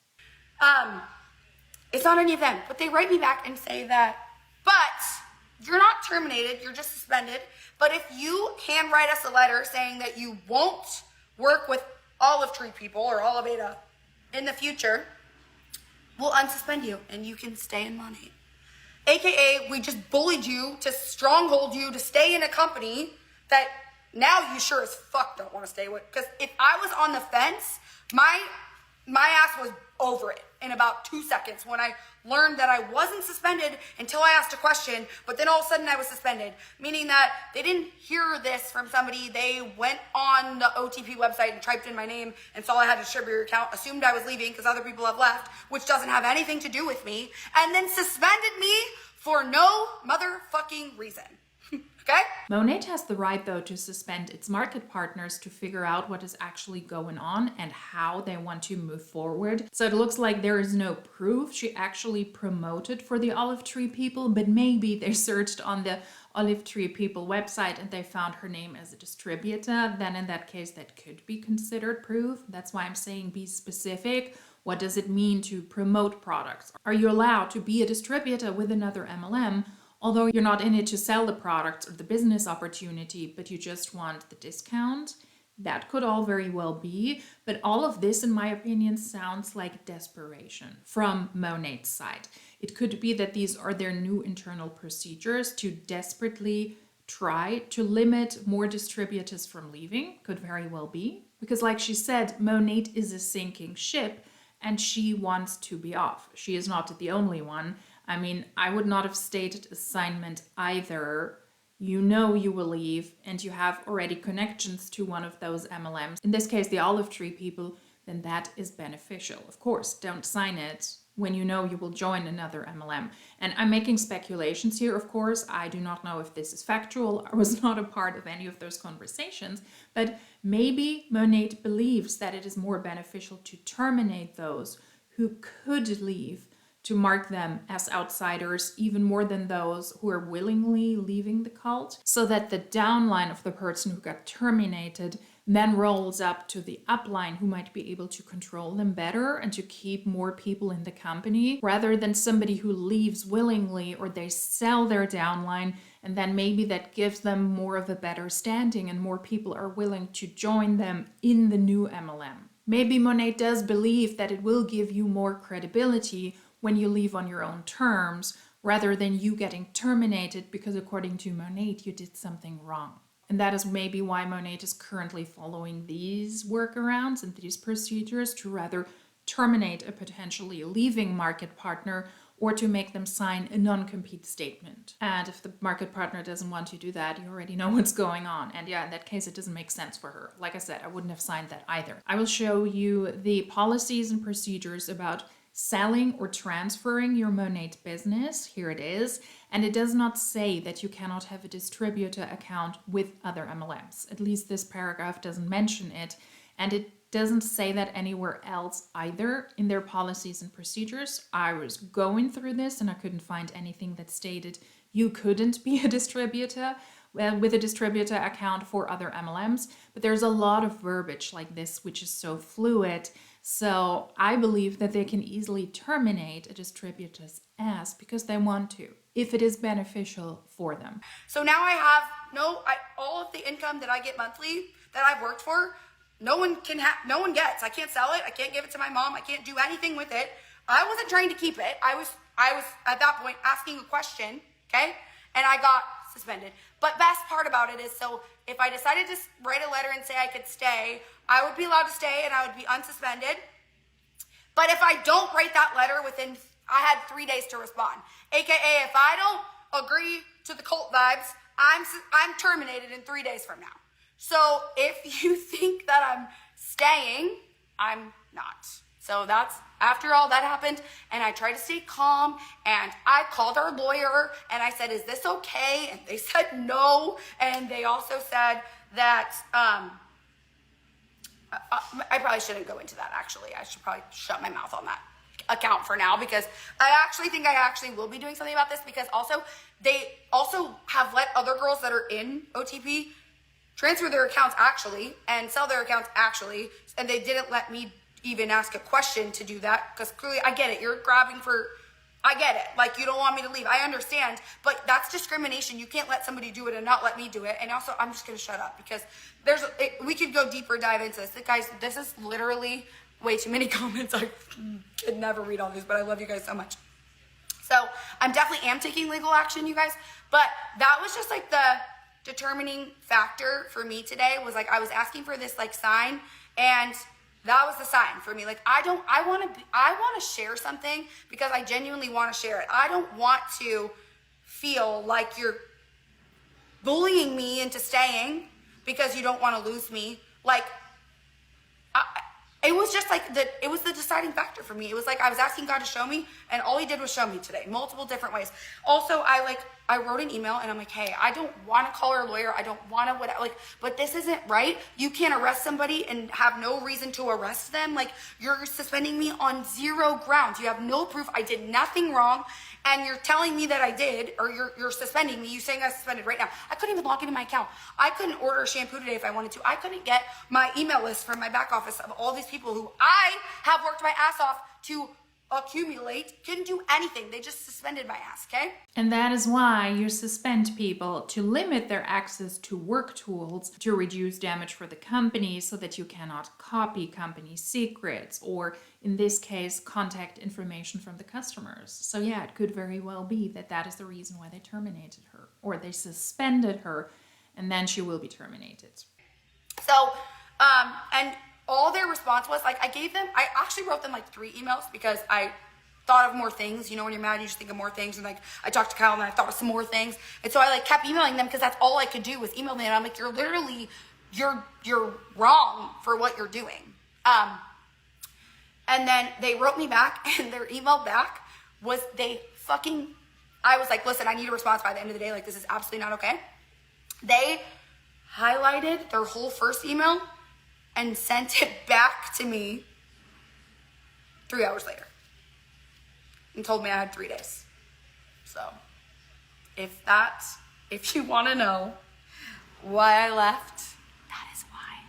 It's not any of them, but they write me back and say that, but you're not terminated, you're just suspended. But if you handwrite us a letter saying that you won't work with olive tree people or olive Ada in the future, we'll unsuspend you and you can stay in Monat. AKA, we just bullied you to stronghold you to stay in a company that now you sure as fuck don't want to stay with. Because if I was on the fence, my ass was over it in about 2 seconds when I learned that I wasn't suspended until I asked a question, but then all of a sudden I was suspended, meaning that they didn't hear this from somebody. They went on the OTP website and typed in my name and saw I had a distributor account, assumed I was leaving because other people have left, which doesn't have anything to do with me, and then suspended me for no motherfucking reason. Okay? Monat has the right, though, to suspend its market partners to figure out what is actually going on and how they want to move forward. So it looks like there is no proof she actually promoted for the olive tree people, but maybe they searched on the olive tree people website and they found her name as a distributor. Then in that case, that could be considered proof. That's why I'm saying be specific. What does it mean to promote products? Are you allowed to be a distributor with another MLM? Although you're not in it to sell the products or the business opportunity, but you just want the discount, that could all very well be. But all of this, in my opinion, sounds like desperation from Monat's side. It could be that these are their new internal procedures to desperately try to limit more distributors from leaving. Could very well be. Because like she said, Monat is a sinking ship and she wants to be off. She is not the only one. I mean, I would not have stated assignment either. You know you will leave and you have already connections to one of those MLMs. In this case, the olive tree people, then that is beneficial. Of course, don't sign it when you know you will join another MLM. And I'm making speculations here, of course. I do not know if this is factual. I was not a part of any of those conversations. But maybe Monat believes that it is more beneficial to terminate those who could leave, to mark them as outsiders even more than those who are willingly leaving the cult, so that the downline of the person who got terminated and then rolls up to the upline who might be able to control them better and to keep more people in the company, rather than somebody who leaves willingly or they sell their downline, and then maybe that gives them more of a better standing and more people are willing to join them in the new MLM. Maybe Monat does believe that it will give you more credibility when you leave on your own terms, rather than you getting terminated because according to Monat you did something wrong. And that is maybe why Monat is currently following these workarounds and these procedures to rather terminate a potentially leaving market partner or to make them sign a non-compete statement. And if the market partner doesn't want to do that, you already know what's going on. And yeah, in that case, it doesn't make sense for her. Like I said, I wouldn't have signed that either. I will show you the policies and procedures about selling or transferring your Monat business. Here it is. And it does not say that you cannot have a distributor account with other MLMs. At least this paragraph doesn't mention it. And it doesn't say that anywhere else either in their policies and procedures. I was going through this and I couldn't find anything that stated you couldn't be a distributor with a distributor account for other MLMs. But there's a lot of verbiage like this, which is so fluid. So I believe that they can easily terminate a distributor's ass because they want to, if it is beneficial for them. So now I have all of the income that I get monthly that I've worked for, no one gets. I can't sell it. I can't give it to my mom. I can't do anything with it. I wasn't trying to keep it. I was at that point asking a question, okay? And I got suspended. But best part about it is, so if I decided to write a letter and say I could stay, I would be allowed to stay and I would be unsuspended. But if I don't write that letter I had 3 days to respond. AKA, if I don't agree to the cult vibes, I'm terminated in 3 days from now. So if you think that I'm staying, I'm not. So that's after all that happened, and I tried to stay calm, and I called our lawyer and I said, is this okay? And they said no. And they also said that I probably shouldn't go into that, actually. I should probably shut my mouth on that account for now, because I actually think I actually will be doing something about this, because also they also have let other girls that are in OTP transfer their accounts actually and sell their accounts actually, and they didn't let me even ask a question to do that, because clearly I get it. You're grabbing for, I get it. Like, you don't want me to leave. I understand, but that's discrimination. You can't let somebody do it and not let me do it. And also, I'm just going to shut up, because we could go deeper dive into this. Guys, this is literally way too many comments. I could never read all these, but I love you guys so much. So I'm definitely taking legal action, you guys. But that was just like the determining factor for me today, was like I was asking for this like sign, and that was the sign for me. Like, I want to share something because I genuinely want to share it. I don't want to feel like you're bullying me into staying because you don't want to lose me. Like, it was just like it was the deciding factor for me. It was like I was asking God to show me, and all he did was show me today, multiple different ways. Also, I wrote an email and I'm like, hey, I don't want to call our lawyer. I don't want to, but this isn't right. You can't arrest somebody and have no reason to arrest them. Like, you're suspending me on zero grounds. You have no proof. I did nothing wrong. And you're telling me that I did, or you're suspending me. You're saying I'm suspended right now. I couldn't even log into my account. I couldn't order a shampoo today if I wanted to. I couldn't get my email list from my back office of all these people who I have worked my ass off to accumulate. Couldn't do anything. They just suspended my ass, okay? And that is why you suspend people, to limit their access to work tools, to reduce damage for the company so that you cannot copy company secrets, or in this case, contact information from the customers. So yeah, it could very well be that that is the reason why they terminated her, or they suspended her, and then she will be terminated. So, and all their response was, like, I actually wrote them like 3 emails because I thought of more things. You know, when you're mad, you just think of more things. And like, I talked to Kyle and I thought of some more things. And so I like kept emailing them because that's all I could do was email them. And I'm like, you're wrong for what you're doing. And then they wrote me back, and their email back was I was like, listen, I need a response by the end of the day. Like, this is absolutely not okay. They highlighted their whole first email and sent it back to me 3 hours later and told me I had 3 days. So if you want to know why I left, that is why.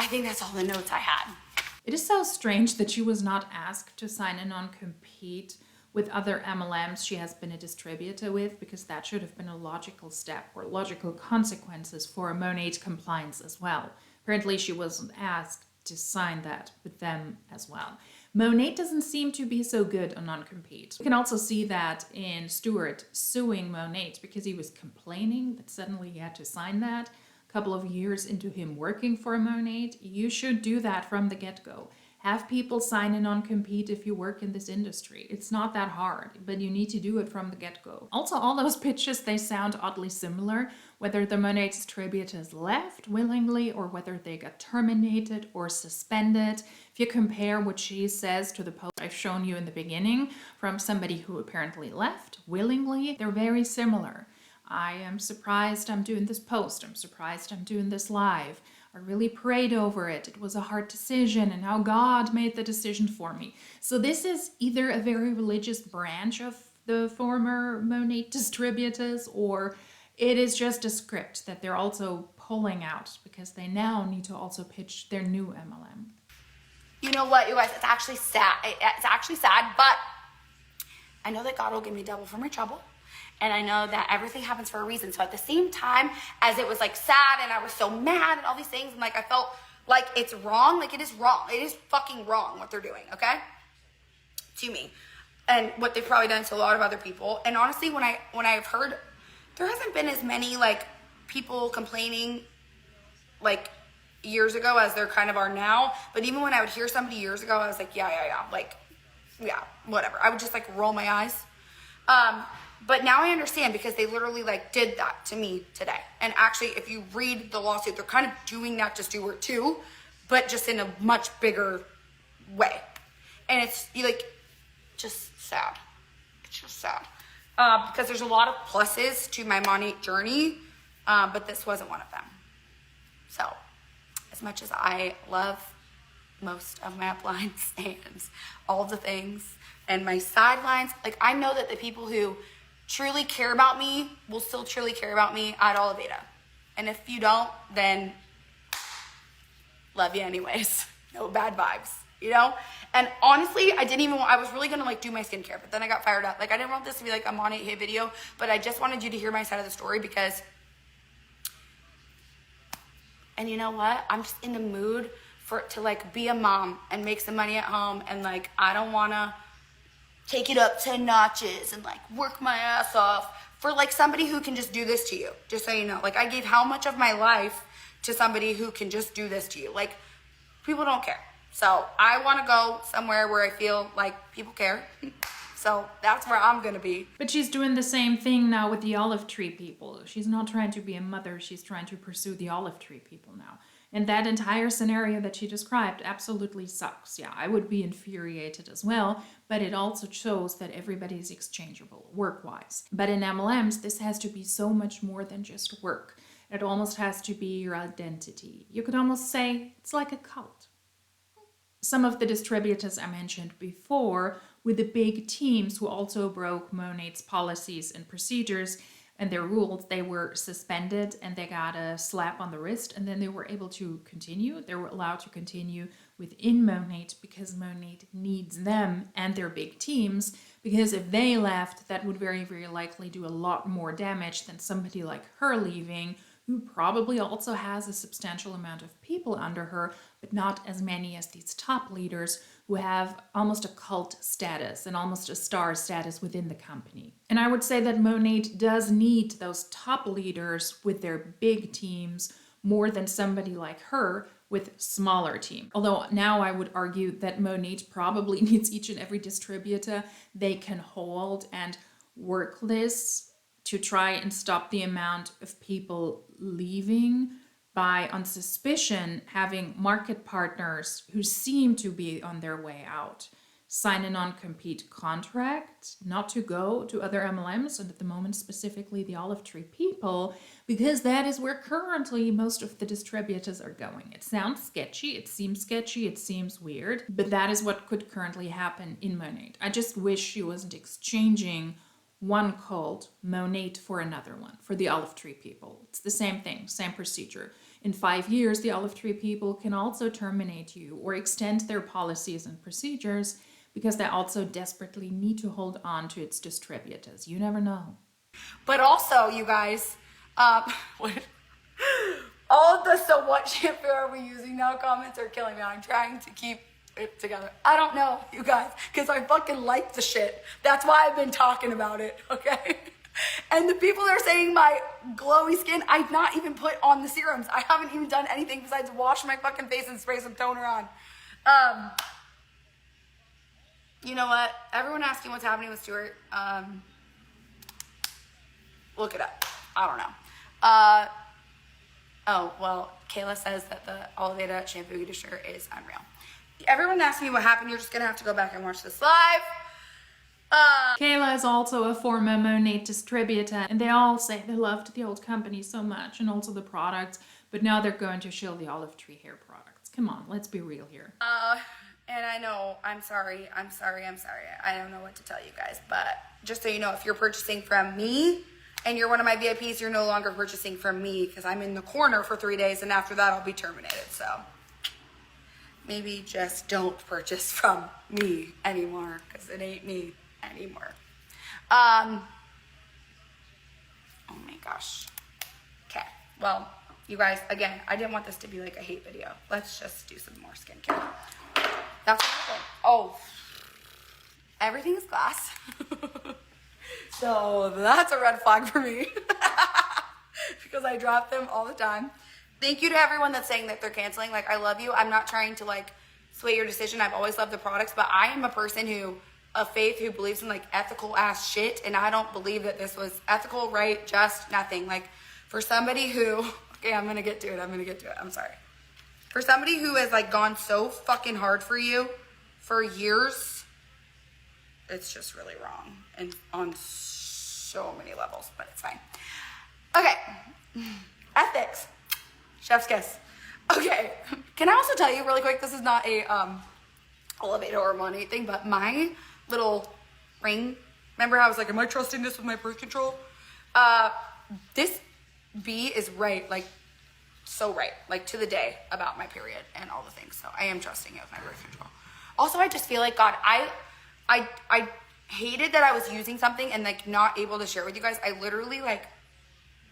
think that's all the notes I had. It is so strange that she was not asked to sign a non-compete with other MLMs she has been a distributor with, because that should have been a logical step or logical consequences for a Monat compliance as well. Apparently she wasn't asked to sign that with them as well. Monat doesn't seem to be so good on non-compete. You can also see that in Stuart suing Monat because he was complaining that suddenly he had to sign that. Couple of years into him working for Monat, you should do that from the get-go. Have people sign a non-compete if you work in this industry. It's not that hard, but you need to do it from the get-go. Also, all those pitches, they sound oddly similar, whether the Monat distributors left willingly or whether they got terminated or suspended. If you compare what she says to the post I've shown you in the beginning from somebody who apparently left willingly, they're very similar. I am surprised I'm doing this post. I'm surprised I'm doing this live. I really prayed over it. It was a hard decision, and now God made the decision for me. So this is either a very religious branch of the former Monat distributors, or it is just a script that they're also pulling out because they now need to also pitch their new MLM. You know what, you guys, it's actually sad. It's actually sad, but I know that God will give me double for my trouble. And I know that everything happens for a reason. So at the same time as it was like sad and I was so mad and all these things, and like I felt like it's wrong, like it is wrong. It is fucking wrong what they're doing, okay? To me. And what they've probably done to a lot of other people. And honestly, when I've heard, there hasn't been as many like people complaining like years ago as there kind of are now. But even when I would hear somebody years ago, I was like, yeah, like, yeah, whatever. I would just like roll my eyes. But now I understand because they literally like did that to me today. And actually, if you read the lawsuit, they're kind of doing that to Stuart too, but just in a much bigger way. And it's like just sad. It's just sad. Because there's a lot of pluses to my Monat journey, but this wasn't one of them. So as much as I love most of my uplines and all of the things and my sidelines, like I know that the people who truly care about me will still truly care about me at all of Aveda. And if you don't, then love you anyways. No bad vibes, you know? And honestly, I was really gonna like do my skincare, but then I got fired up. Like I didn't want this to be like a Monat hit video, but I just wanted you to hear my side of the story because, and you know what? I'm just in the mood to like be a mom and make some money at home, and like I don't wanna take it up 10 notches and like work my ass off for like somebody who can just do this to you. Just so you know, like I gave how much of my life to somebody who can just do this to you. Like people don't care. So I want to go somewhere where I feel like people care. So that's where I'm going to be. But she's doing the same thing now with the olive tree people. She's not trying to be a mother. She's trying to pursue the olive tree people now. And that entire scenario that she described absolutely sucks. Yeah, I would be infuriated as well, but it also shows that everybody is exchangeable work-wise. But in MLMs, this has to be so much more than just work. It almost has to be your identity. You could almost say it's like a cult. Some of the distributors I mentioned before with the big teams who also broke Monat's policies and procedures and their rules, they were suspended and they got a slap on the wrist, and then they were able to continue. They were allowed to continue within Monat because Monat needs them and their big teams, because if they left, that would very, very likely do a lot more damage than somebody like her leaving, who probably also has a substantial amount of people under her, but not as many as these top leaders who have almost a cult status and almost a star status within the company. And I would say that Monat does need those top leaders with their big teams more than somebody like her with smaller team. Although now I would argue that Monat probably needs each and every distributor they can hold and work this to try and stop the amount of people leaving by, on suspicion, having market partners who seem to be on their way out sign a non-compete contract not to go to other MLMs, and at the moment specifically the olive tree people, because that is where currently most of the distributors are going. It sounds sketchy, it seems weird, but that is what could currently happen in Monat. I just wish she wasn't exchanging one called Monat for another one, for the olive tree people. It's the same thing, same procedure. In 5 years, the olive tree people can also terminate you or extend their policies and procedures because they also desperately need to hold on to its distributors. You never know. But also, you guys, what, all of the "so what shampoo are we using now" comments are killing me. I'm trying to keep it together. I don't know, you guys, because I fucking like the shit. That's why I've been talking about it, okay? And the people that are saying my glowy skin, I've not even put on the serums. I haven't even done anything besides wash my fucking face and spray some toner on. You know what? Everyone asking what's happening with Stuart. Look it up. I don't know. Oh, well, Kayla says that the Oliveda shampoo conditioner is unreal. Everyone asking me what happened. You're just going to have to go back and watch this live. Kayla is also a former Monat distributor, and they all say they loved the old company so much and also the products, but now they're going to shill the olive tree hair products. Come on, let's be real here. And I know, I'm sorry. I don't know what to tell you guys, but just so you know, if you're purchasing from me and you're one of my VIPs, you're no longer purchasing from me because I'm in the corner for 3 days, and after that I'll be terminated. So maybe just don't purchase from me anymore because it ain't me anymore. Oh my gosh. Okay, well, you guys, again, I didn't want this to be like a hate video. Let's just do some more skincare. That's what happened. Oh, everything is glass. So that's a red flag for me because I drop them all the time. Thank you to everyone that's saying that they're canceling. Like, I love you. I'm not trying to like sway your decision. I've always loved the products, but I am a person of faith who believes in like ethical ass shit. And I don't believe that this was ethical, right? Just nothing. Like, for somebody who, okay, I'm going to get to it. I'm sorry. For somebody who has like gone so fucking hard for you for years, it's just really wrong and on so many levels, but it's fine. Okay. Ethics. Chef's kiss. Okay. Can I also tell you really quick, this is not a elevator or money thing, but my little ring, remember how I was like, am I trusting this with my birth control? This bee is right, like so right, like to the day about my period and all the things. So I am trusting it with my birth control. Also, I just feel like, God, I hated that I was using something and like not able to share with you guys. I literally like,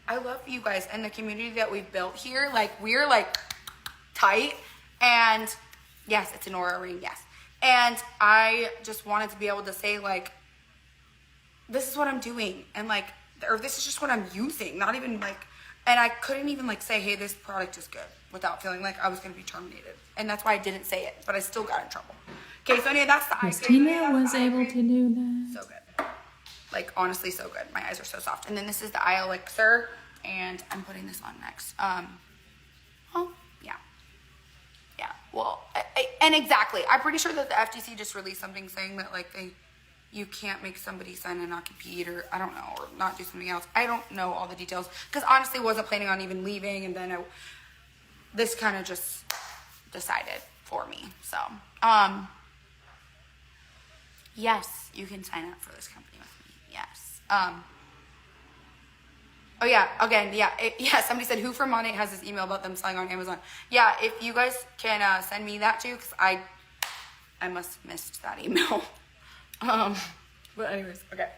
I love you guys and the community that we've built here. Like, we're like tight, and yes, it's an aura ring, yes. And I just wanted to be able to say like, this is what I'm doing, and like, or this is just what I'm using, not even like, and I couldn't even like say, hey, this product is good, without feeling like I was going to be terminated. And that's why I didn't say it, but I still got in trouble. Okay, so anyway, that's the eye cream. Christina was able to do that. So good. Like, honestly, so good. My eyes are so soft. And then this is the eye elixir, and I'm putting this on next. Oh, yeah. Yeah, well, and exactly. I'm pretty sure that the FTC just released something saying that, like, you can't make somebody sign a non-compete, or I don't know, or not do something else. I don't know all the details, because honestly, I wasn't planning on even leaving, and then this kind of just decided for me. So, yes, you can sign up for this company with me. Yes. Oh yeah, again, yeah, somebody said, who from Monat has this email about them selling on Amazon? Yeah, if you guys can send me that too, because I must have missed that email. But anyways, okay.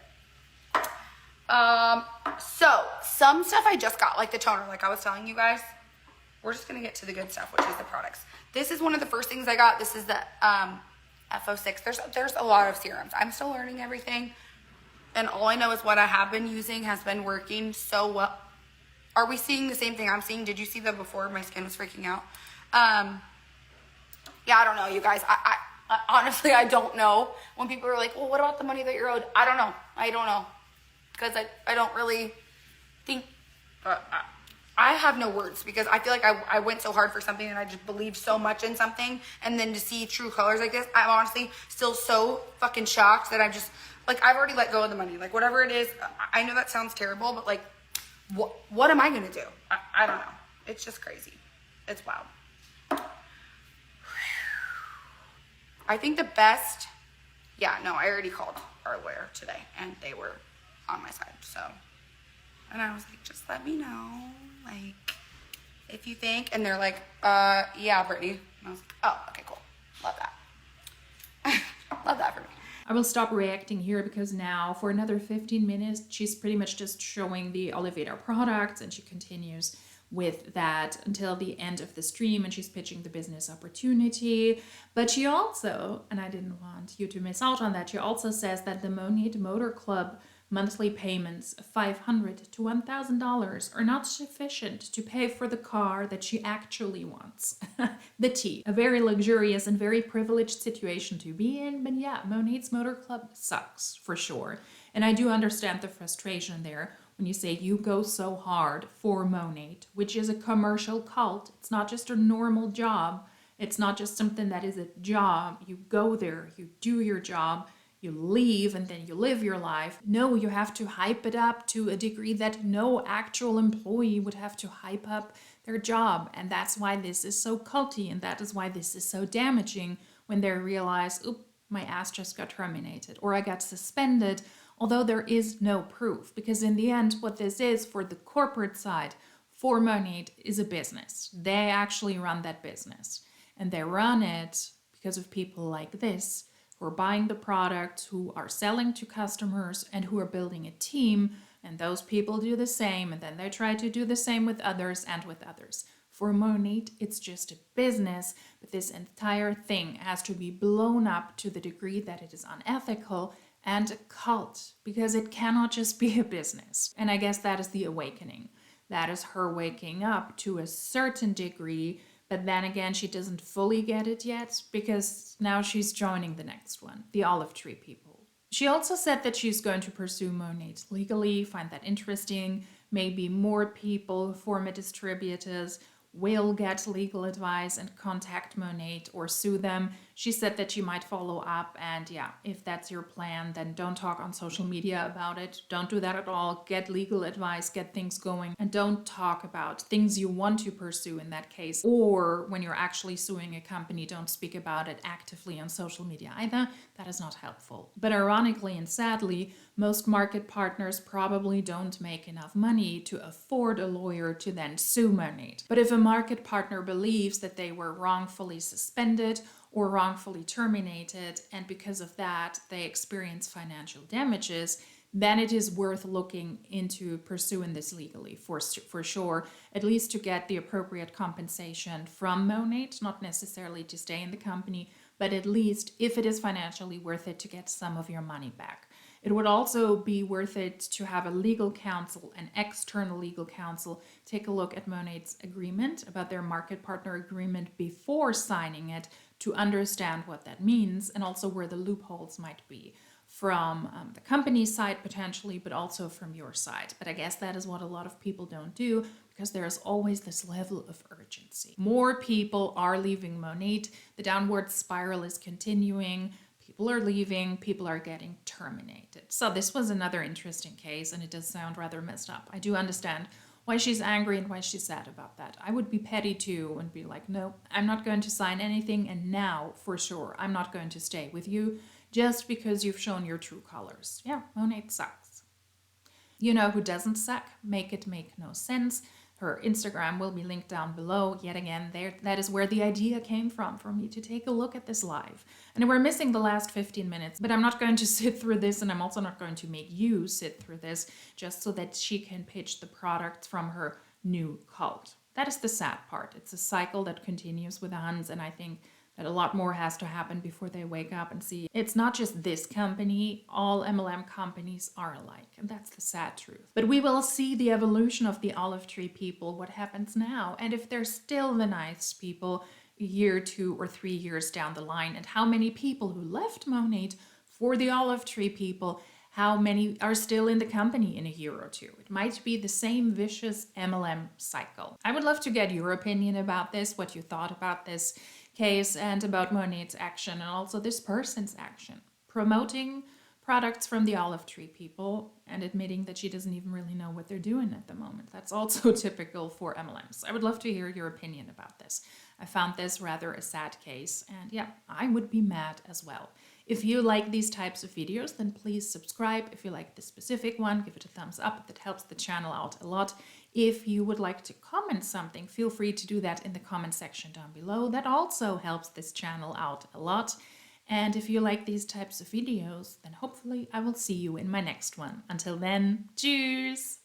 So some stuff I just got, like the toner, like I was telling you guys. We're just gonna get to the good stuff, which is the products. This is one of the first things I got. This is the FO6. There's a lot of serums. I'm still learning everything, and all I know is what I have been using has been working so well. Are we seeing the same thing I'm seeing? Did you see that before? My skin was freaking out. Yeah, I don't know, you guys. I honestly, I don't know. When people are like, well, what about the money that you're owed? I don't know. Because I don't really think, I have no words, because I feel like I went so hard for something, and I just believed so much in something, and then to see true colors like this, I'm honestly still so fucking shocked that I'm just, like, I've already let go of the money. Like, whatever it is, I know that sounds terrible, but like, what am I going to do? I don't know. It's just crazy. It's wild. I think the best, yeah, no, I already called our lawyer today, and they were on my side, so. And I was like, just let me know, like, if you think. And they're like, yeah, Brittany. And I was like, oh, okay, cool. Love that. Love that for me. I will stop reacting here because now for another 15 minutes, she's pretty much just showing the Oliveda products, and she continues with that until the end of the stream, and she's pitching the business opportunity. But she also, and I didn't want you to miss out on that, she also says that the Monat Motor Club monthly payments of $500 to $1,000 are not sufficient to pay for the car that she actually wants. The T. A very luxurious and very privileged situation to be in, but yeah, Monat's Motor Club sucks, for sure. And I do understand the frustration there when you say you go so hard for Monat, which is a commercial cult. It's not just a normal job. It's not just something that is a job. You go there, you do your job, you leave, and then you live your life. No, you have to hype it up to a degree that no actual employee would have to hype up their job. And that's why this is so culty, and that is why this is so damaging when they realize, oop, my ass just got terminated, or I got suspended, although there is no proof. Because in the end, what this is for the corporate side, for Monat, is a business. They actually run that business. And they run it because of people like this, who are buying the product, who are selling to customers, and who are building a team. And those people do the same, and then they try to do the same with others and with others. For Monat, it's just a business, but this entire thing has to be blown up to the degree that it is unethical and a cult, because it cannot just be a business. And I guess that is the awakening. That is her waking up to a certain degree, but then again, she doesn't fully get it yet, because now she's joining the next one, the olive tree people. She also said that she's going to pursue Monat legally, find that interesting. Maybe more people, former distributors, will get legal advice and contact Monat or sue them. She said that she might follow up, and yeah, if that's your plan, then don't talk on social media about it. Don't do that at all. Get legal advice, get things going, and don't talk about things you want to pursue in that case. Or when you're actually suing a company, don't speak about it actively on social media either. That is not helpful. But ironically and sadly, most market partners probably don't make enough money to afford a lawyer to then sue Monat. But if a market partner believes that they were wrongfully suspended or wrongfully terminated, and because of that they experience financial damages, then it is worth looking into pursuing this legally for sure, at least to get the appropriate compensation from Monat, not necessarily to stay in the company, but at least if it is financially worth it to get some of your money back. It would also be worth it to have a legal counsel, an external legal counsel, take a look at Monat's agreement, about their market partner agreement, before signing it, to understand what that means and also where the loopholes might be from the company's side potentially, but also from your side. But I guess that is what a lot of people don't do, because there is always this level of urgency. More people are leaving Monat. The downward spiral is continuing. People are leaving, people are getting terminated. So this was another interesting case, and it does sound rather messed up. I do understand why she's angry and why she's sad about that. I would be petty too and be like, no, I'm not going to sign anything, and now for sure I'm not going to stay with you just because you've shown your true colors. Yeah, Monat sucks. You know who doesn't suck? Make It Make No Sense. Her Instagram will be linked down below. Yet again, that is where the idea came from for me to take a look at this live. And we're missing the last 15 minutes, but I'm not going to sit through this, and I'm also not going to make you sit through this just so that she can pitch the products from her new cult. That is the sad part. It's a cycle that continues with the Huns, and I think that a lot more has to happen before they wake up and see it's not just this company, all MLM companies are alike, and that's the sad truth. But we will see the evolution of the olive tree people, what happens now, and if they're still the nice people a year, 2 or 3 years down the line, and how many people who left Monat for the olive tree people, how many are still in the company in a year or 2. It might be the same vicious MLM cycle. I would love to get your opinion about this, what you thought about this case and about Monat's action, and also this person's action, promoting products from the olive tree people and admitting that she doesn't even really know what they're doing at the moment. That's also typical for MLMs. I would love to hear your opinion about this. I found this rather a sad case, and yeah, I would be mad as well. If you like these types of videos, then please subscribe. If you like this specific one, give it a thumbs up. That helps the channel out a lot. If you would like to comment something, feel free to do that in the comment section down below. That also helps this channel out a lot. And if you like these types of videos, then hopefully I will see you in my next one. Until then, cheers!